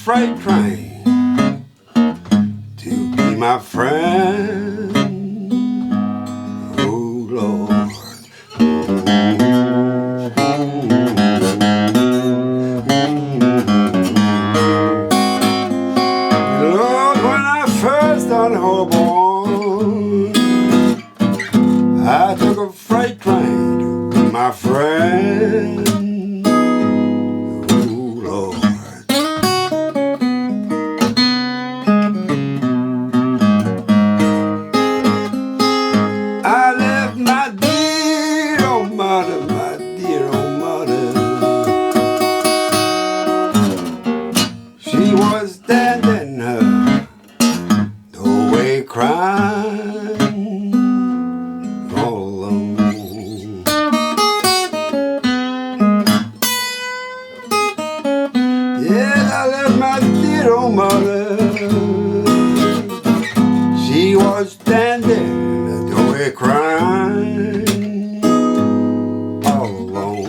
freight train to be my friend. Oh Lord. Lord, when I first on Hoboing, I took a freight train to be my friend. She was standing her doorway crying all alone. Yeah, I left my dear old mother. She was standing her doorway crying all alone.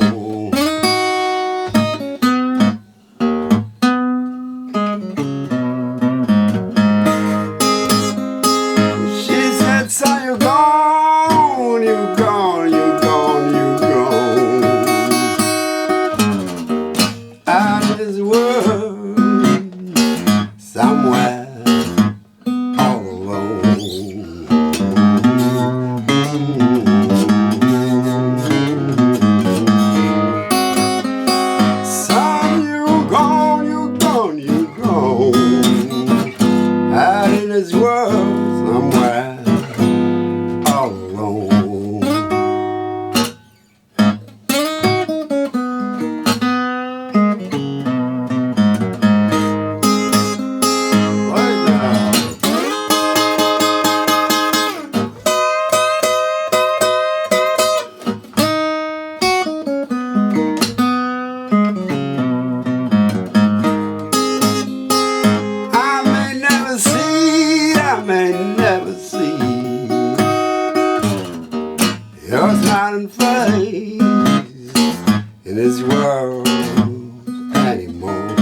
So you're gone, you're gone, you're gone, you're gone out of this world somewhere all alone. Son, you're gone, you're gone, you're gone out in this world somewhere all alone. I may never see your smiling face in this world anymore.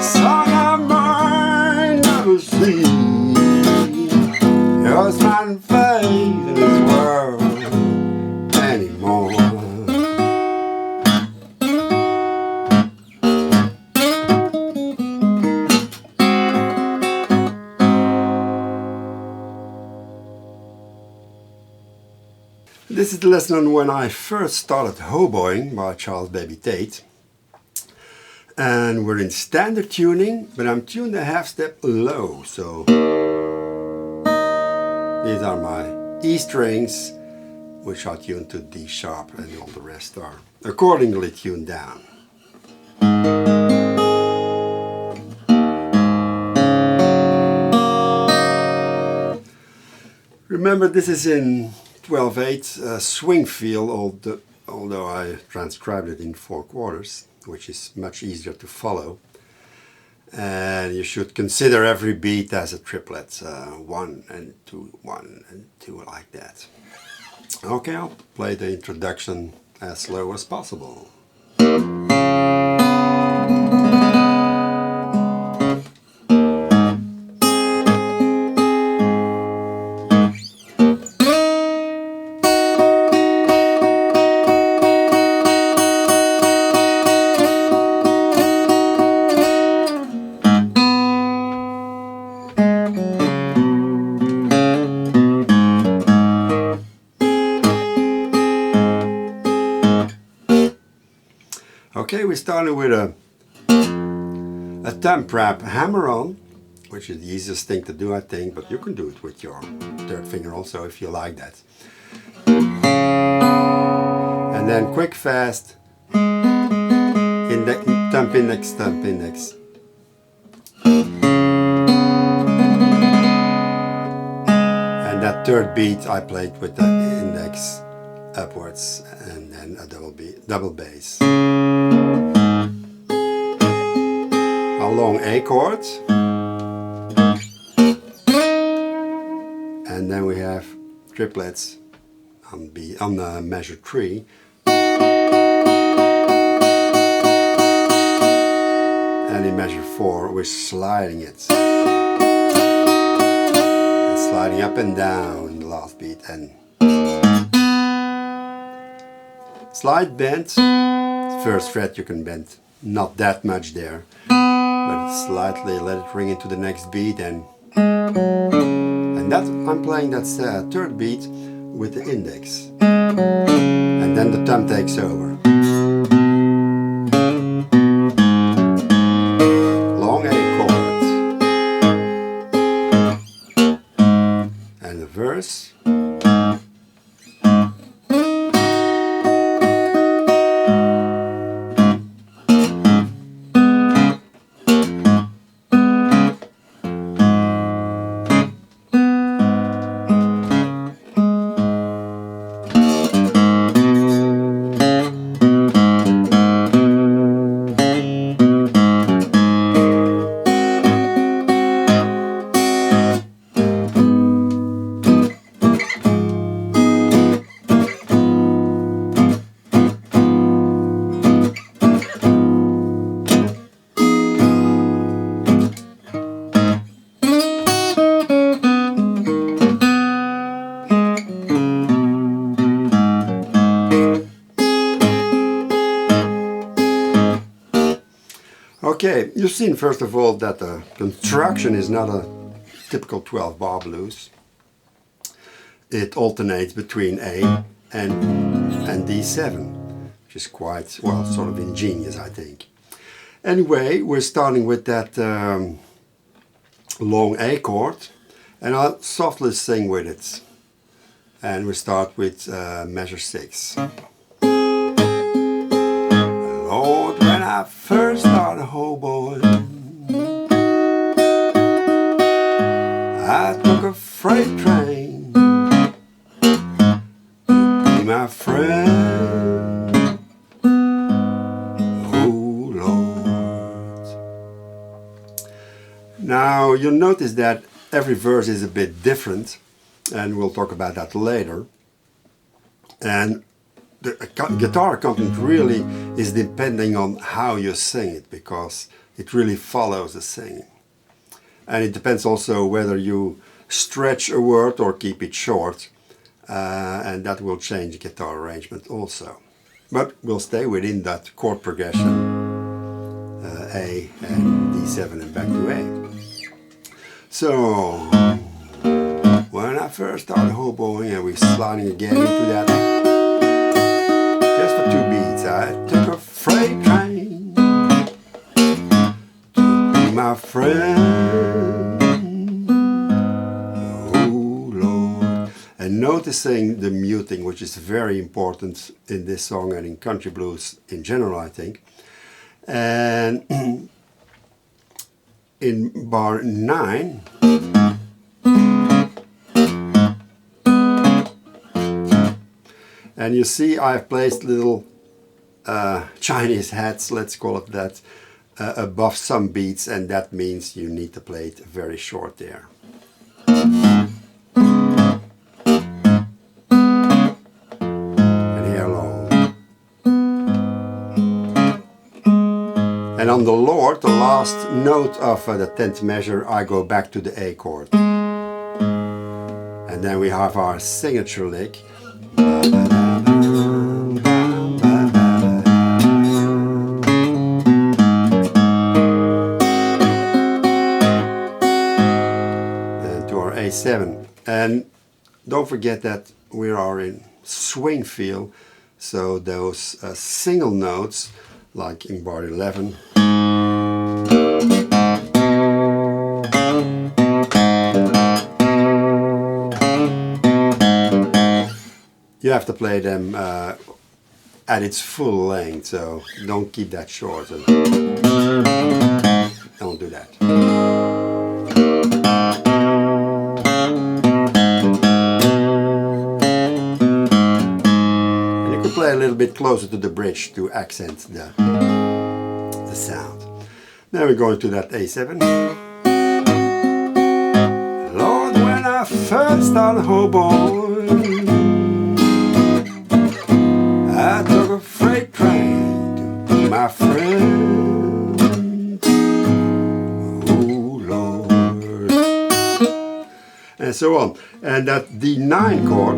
Son of mine, never see your smiling face in this world anymore. This is the lesson on When I First Started Hoboing by Charles Baby Tate. And we're in standard tuning, but I'm tuned a half step low. So these are my E strings, which are tuned to D sharp, and all the rest are accordingly tuned down. Remember, this is in 12/8 swing feel, although I transcribed it in 4/4, which is much easier to follow. And you should consider every beat as a triplet, 1 and 2, 1 and 2, like that. Okay, I'll play the introduction as slow as possible. Okay, we started with a thumb wrap hammer-on, which is the easiest thing to do, I think, but you can do it with your third finger also if you like that. And then quick, fast, index, thumb index, thumb index. And that third beat I played with the index upwards, and then a double bass. A long A chord, and then we have triplets on measure 3. And in measure 4 we're sliding it. And sliding up and down in the last beat. And slight bend. First fret you can bend not that much there. But slightly let it ring into the next beat, and that I'm playing that third beat with the index, and then the thumb takes over. Long A chord, and the verse. Okay, you've seen first of all that the construction is not a typical 12-bar blues. It alternates between A and D7, which is quite, well, sort of ingenious, I think. Anyway, we're starting with that long A chord, and I'll softly sing with it. And we start with measure 6. Lord, when I first started Hoboing, I took a freight train to be my friend. Oh Lord. Now you'll notice that every verse is a bit different, and we'll talk about that later. And the guitar accompaniment really is depending on how you sing it, because it really follows the singing. And it depends also whether you stretch a word or keep it short, and that will change the guitar arrangement also. But we'll stay within that chord progression, A and D7 and back to A. So, when I first started Hoboing, and we're sliding again into that. Just for 2 beats, I took a freight train to be my friend. Oh Lord. And noticing the muting, which is very important in this song and in country blues in general, I think. And in bar 9, and you see I've placed little Chinese hats, let's call it that, above some beats, and that means you need to play it very short there. And here long. And on the Lord, the last note of the 10th measure, I go back to the A chord. And then we have our signature lick. A7, and don't forget that we are in swing feel, so those single notes, like in bar 11, you have to play them at its full length, so don't keep that short. Don't do that. Play a little bit closer to the bridge to accent the sound. Now we're going to that A7. Lord, when I first started Hoboing, and so on. And that D9 chord,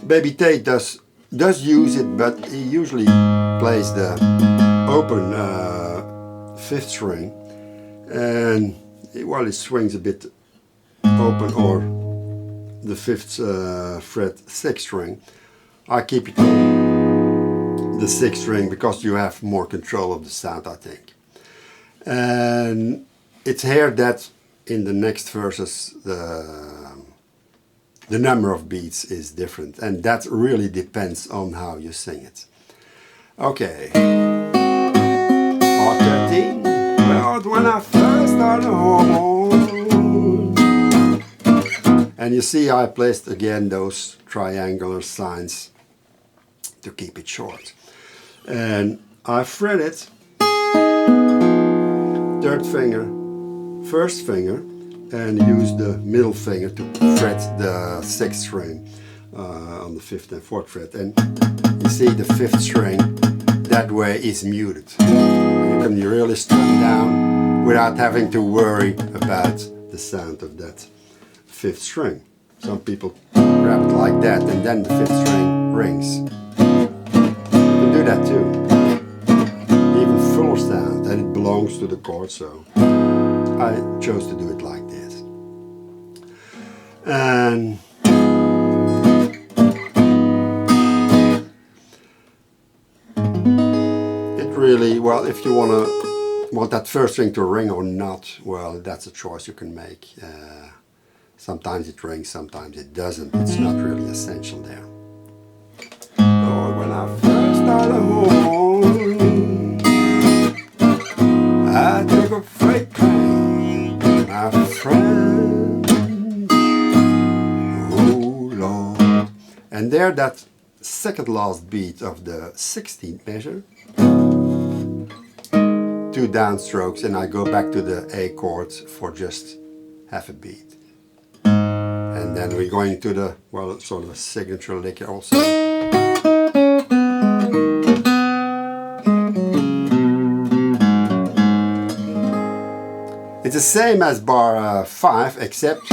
Baby Tate does use it, but he usually plays the open 5th string, and while it swings a bit open, or the 5th fret 6th string, I keep it on the 6th string because you have more control of the sound, I think. And it's here that in the next verses the number of beats is different, and that really depends on how you sing it. Okay. R13. Well, when I first started home. And you see I placed again those triangular signs to keep it short. And I fret it, 3rd finger, 1st finger, and use the middle finger to fret the 6th string on the 5th and 4th fret. And you see the 5th string that way is muted. You can really strum down without having to worry about the sound of that 5th string. Some people grab it like that and then the 5th string rings. You can do that too. Even fuller sound, and it belongs to the chord, so I chose to do it like this. And it really, well, if you want that 1st string to ring or not, well, that's a choice you can make. Sometimes it rings, sometimes it doesn't. It's not really essential there. Lord, when I first started home, I took a freight train, my friend. Oh Lord. And there, that 2nd last beat of the 16th measure, 2 downstrokes, and I go back to the A chord for just half a beat. And then we're going to the, well, sort of a signature lick also. It's the same as bar 5, except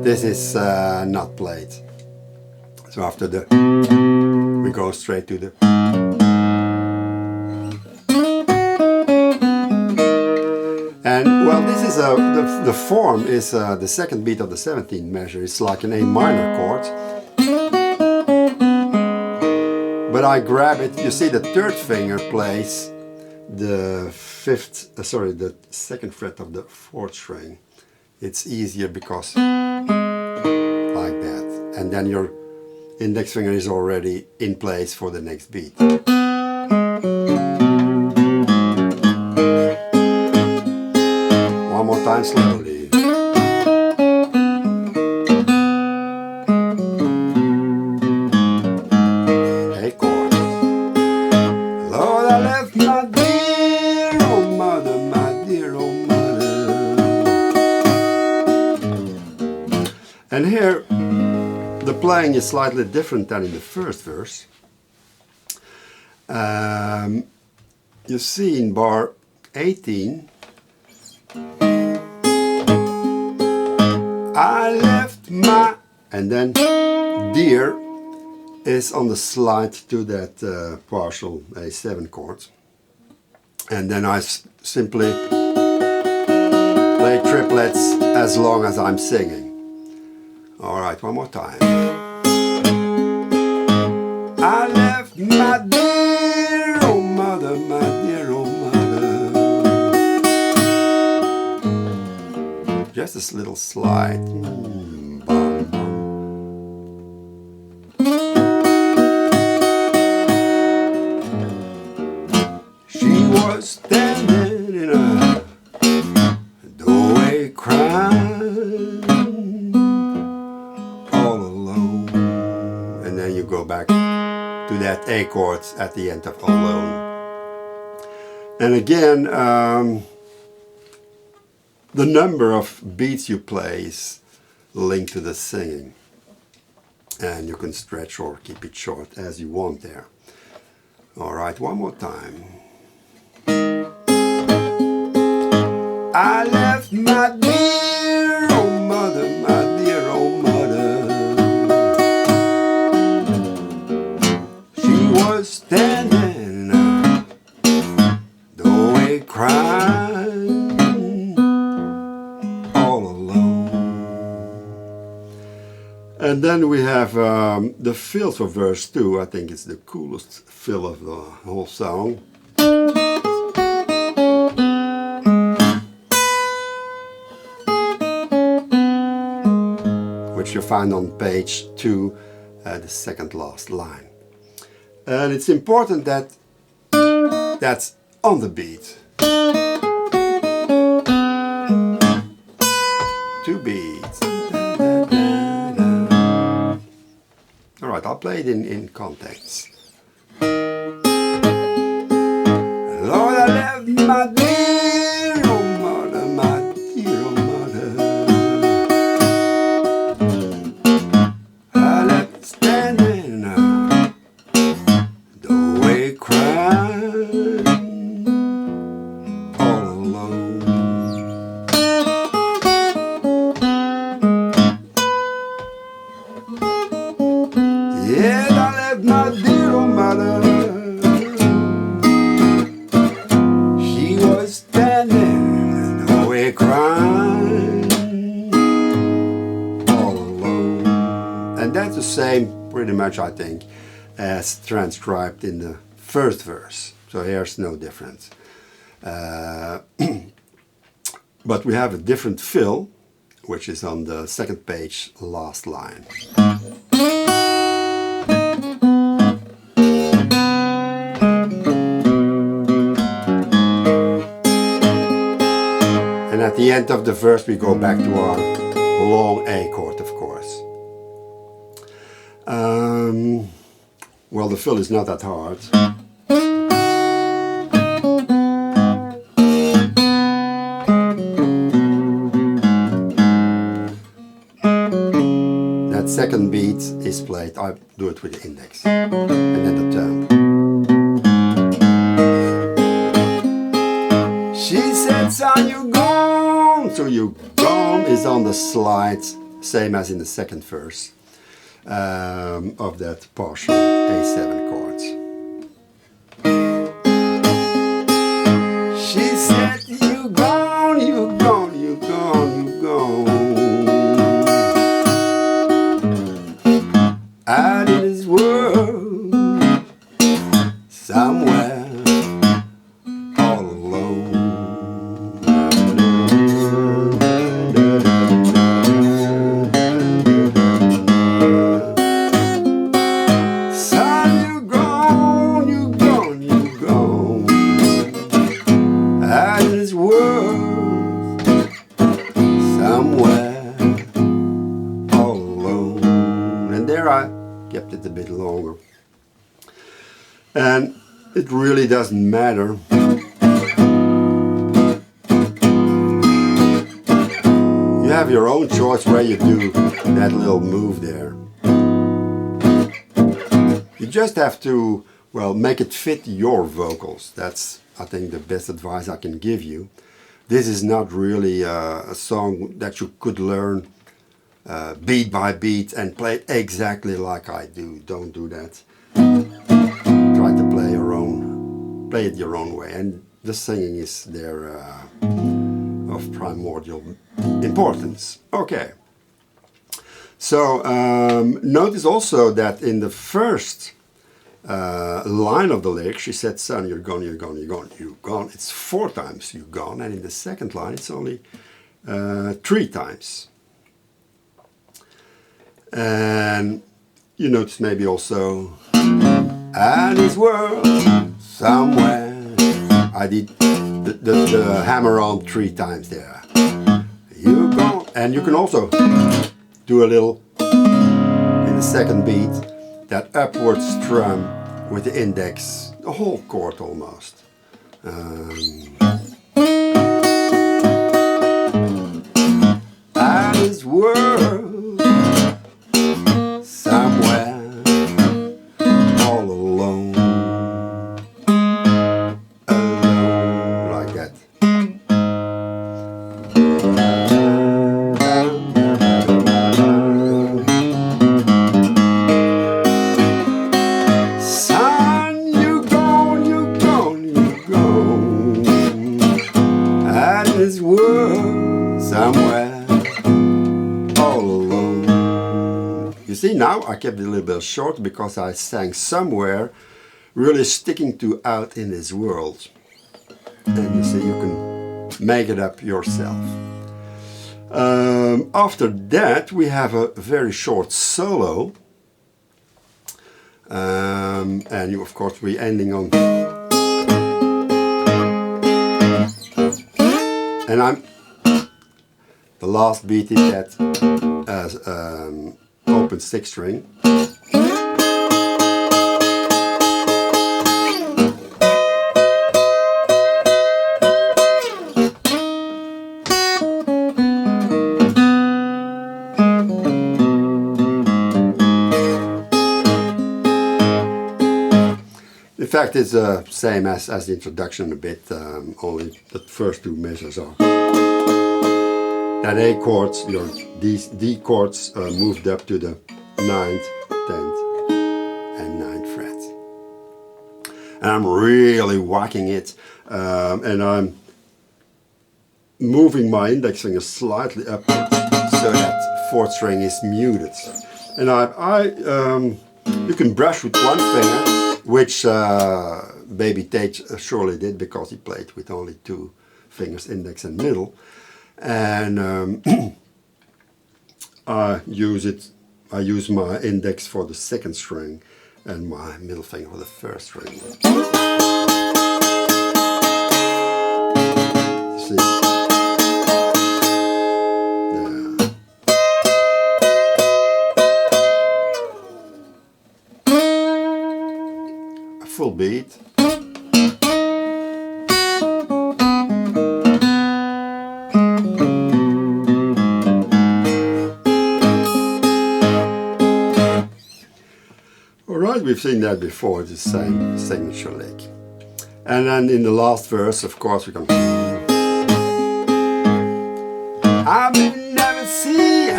this is not played. So after the, we go straight to the. And well, this is the form is the 2nd beat of the 17th measure. It's like an A minor chord. But I grab it. You see, the 3rd finger plays the 2nd fret of the 4th string. It's easier because like that, and then your index finger is already in place for the next beat. One more time slowly. A chord. Lord, I left my dear old mother, my dear old mother. And here the playing is slightly different than in the 1st verse. You see in bar 18, I left my, and then dear is on the slide to that partial A7 chord. And then I simply play triplets as long as I'm singing. Alright, one more time. I left my dear old mother, my dear old mother. Just this little slide. Bum, bum. She was standing in a doorway crying, all alone. And then you go back to that A chord at the end of alone. And again, the number of beats you play is linked to the singing. And you can stretch or keep it short as you want there. Alright, one more time. I left my dear old mother, my dear old mother. She was standing the way crying all alone. And then we have the fill for verse 2. I think it's the coolest fill of the whole song. Which you find on page 2, the second last line. And it's important that that's on the beat. 2 beats. Alright, I'll play it in context. Lord, I left my dear old mother, my dear old mother. I left standing the way crying all alone. Yeah, I left my dear old mother. She was standing the way crying all alone. And that's the same, pretty much, I think, as transcribed in the first verse. So here's no difference. But we have a different fill, which is on the second page, last line. And at the end of the verse we go back to our long A chord, of course. Well, the fill is not that hard. That second beat is played, I do it with the index, and then the tone. She said, son, you gone. So you gone is on the slide, same as in the second verse of that partial A7 chords. She said, you gone, you gone, you gone, you gone. Out in this world, somewhere, all alone. Son, you gone, you gone, you gone. Out in this world, somewhere, all alone. And there I kept it a bit longer. And it really doesn't matter. You have your own choice where you do that little move there. You just have to, well, make it fit your vocals. That's, I think, the best advice I can give you. This is not really a song that you could learn beat by beat and play it exactly like I do. Don't do that. Try to play it your own way, and the singing is there of primordial importance. Okay. So notice also that in the first line of the lyric, she said, son, you're gone, you're gone, you're gone, you're gone. It's 4 times you're gone, and in the second line it's only 3 times. And you notice maybe also, and this world somewhere. I did the hammer on 3 times there. You go, and you can also do a little in the second beat, that upward strum with the index, the whole chord almost. And this world somewhere all alone, like that. You see, now I kept it a little bit short because I sang somewhere really sticking to out in this world. And you see, you can make it up yourself. After that, we have a very short solo. And you, of course, we're ending on. And the last beat is that open 6 string. In fact, it's the same as the introduction a bit, only the first 2 measures are. That A chords, these D chords moved up to the 9th, 10th and 9th fret. And I'm really whacking it, and I'm moving my index finger slightly upwards so that 4th string is muted. And you can brush with 1 finger, which Baby Tate surely did because he played with only 2 fingers, index and middle. And I use my index for the 2nd string and my middle finger for the 1st string. See? A full beat. Alright, we've seen that before, the same signature lick. And then in the last verse, of course, we can. I may never see.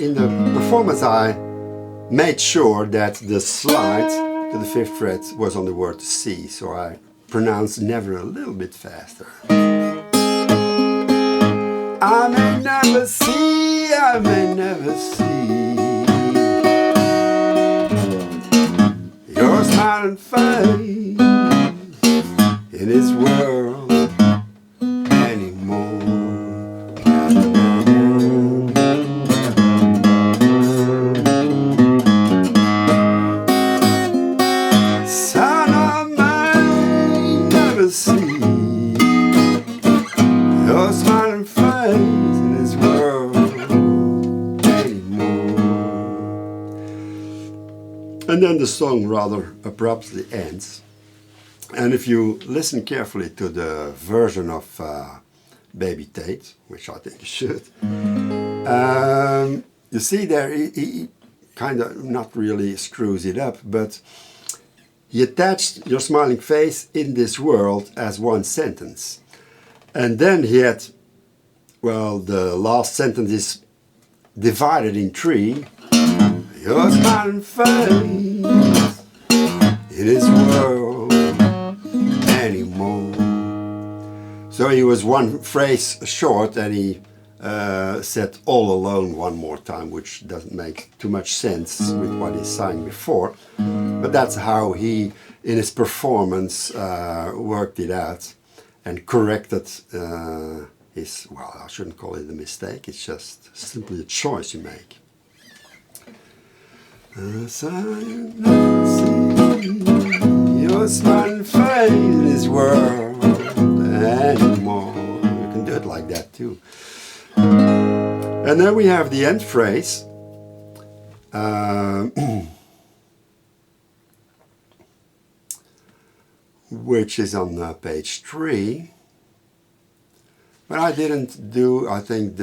In the performance, I made sure that the slide to the 5th fret was on the word see, so I pronounced never a little bit faster. I may never see, I may never see your smiling face in this world anymore. Son of mine, never see your smiling face in this world anymore. And then the song rather abruptly ends. And if you listen carefully to the version of Baby Tate, which I think you should, you see there he kind of not really screws it up, but he attached your smiling face in this world as 1 sentence. And then he had, well, the last sentence is divided in 3. Your smiling face in this world anymore. So he was 1 phrase short, and he said all alone 1 more time, which doesn't make too much sense with what he sang before. But that's how he, in his performance, worked it out and corrected his, well, I shouldn't call it a mistake, it's just simply a choice you make. As I never see your smiling face in this world anymore. You can do it like that too. And then we have the end phrase. Which is on page 3. But I didn't do, I think,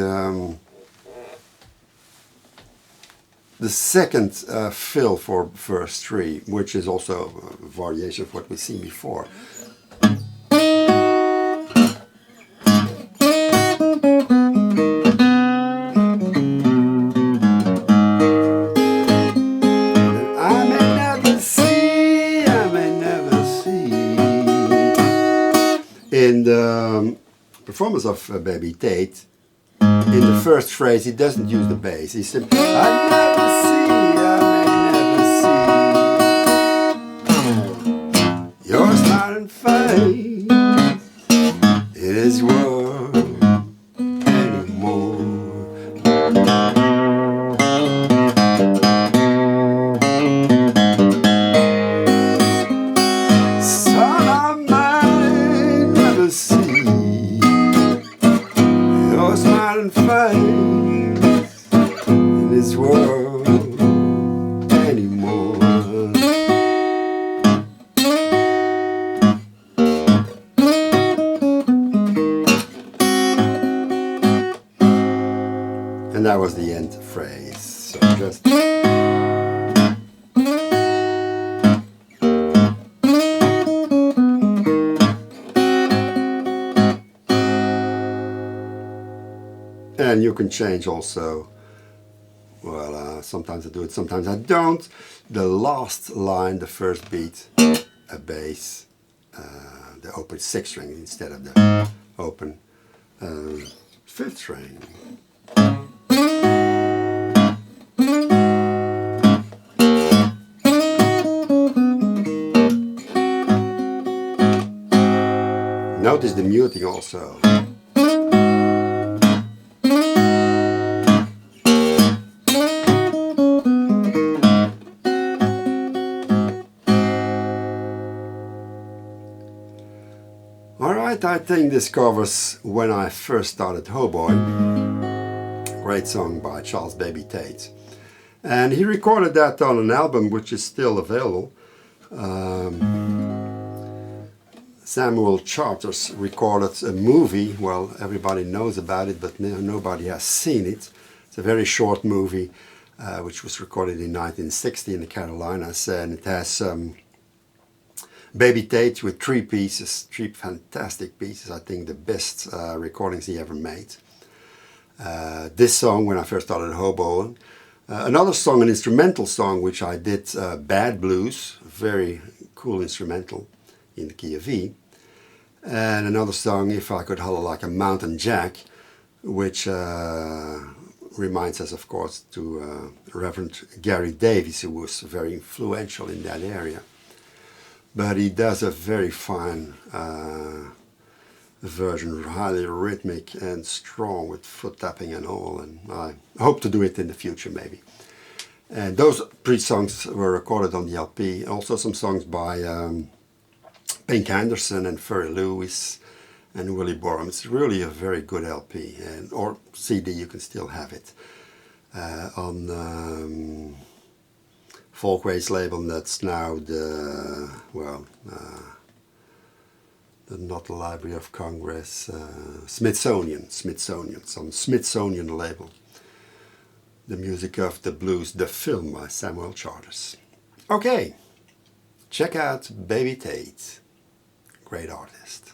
the second fill for verse 3, which is also a variation of what we've seen before. In the performance of Baby Tate, in the first phrase he doesn't use the bass. He said, I never see your smiling face in this world anymore. Son of mine, never see your smiling face in this world anymore. And that was the end phrase. So just and you can change also, well, sometimes I do it, sometimes I don't. The last line, the first beat, a bass, the open 6th string instead of the open 5th string. Notice the muting also. Alright, I think this covers When I First Started Hoboing. Great song by Charles Baby Tate. And he recorded that on an album which is still available. Samuel Charters recorded a movie. Well, everybody knows about it, but nobody has seen it. It's a very short movie which was recorded in 1960 in the Carolinas, and it has Baby Tate with 3 pieces, 3 fantastic pieces. I think the best recordings he ever made. This song, When I First Started Hoboing. Another song, an instrumental song, which I did, Bad Blues, very cool instrumental in the key of E. And another song, If I Could Holler Like a Mountain Jack, which reminds us, of course, to Reverend Gary Davies, who was very influential in that area. But he does a very fine version, highly rhythmic and strong with foot tapping and all, and I hope to do it in the future maybe. And those 3 songs were recorded on the LP. Also some songs by Pink Anderson and Ferry Lewis and Willie Borum. It's really a very good LP, and or CD, you can still have it on Folkways label. That's now the, well, not the Library of Congress, Smithsonian, some Smithsonian label. The Music of the Blues, the film by Samuel Charters. Okay, check out Baby Tate, great artist.